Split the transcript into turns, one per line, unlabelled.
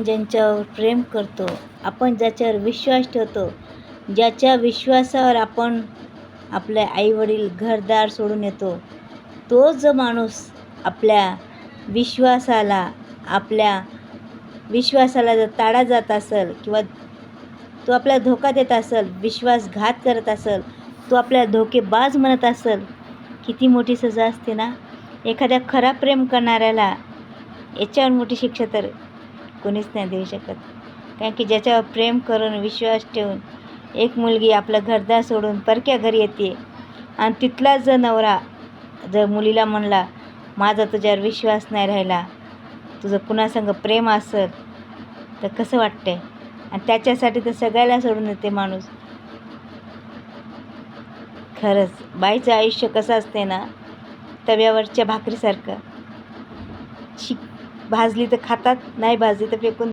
ज्यांच्यावर प्रेम करतो, आपण ज्याच्यावर विश्वास ठेवतो, ज्याच्या विश्वासावर आपण आपले आईवडील घरदार सोडून येतो, तो जो माणूस आपल्या विश्वासाला जर ताडा जात असेल किंवा तो आपल्याला धोका देत असेल, विश्वासघात करत असेल, तो आपल्याला धोकेबाज म्हणत असेल, किती मोठी सजा असते ना. एखाद्या खरा प्रेम करणाऱ्याला याच्यावर मोठी शिक्षा तर कोणीच नाही देऊ शकत. कारण की ज्याच्यावर प्रेम करून विश्वास ठेवून एक मुलगी आपलं घरदार सोडून परक्या घरी येते आणि तिथला जर नवरा जर मुलीला म्हणला, माझा तुझ्यावर विश्वास नाही राहिला, तुझं कुणासंग प्रेम असेल, तर कसं वाटतंय. आणि त्याच्यासाठी तर सगळ्याला सोडून येते माणूस. खरंच बाईचं आयुष्य कसं असते ना, तव्यावरच्या भाकरीसारखं. भाजली तर खातात, नाही भाजली तर फेकून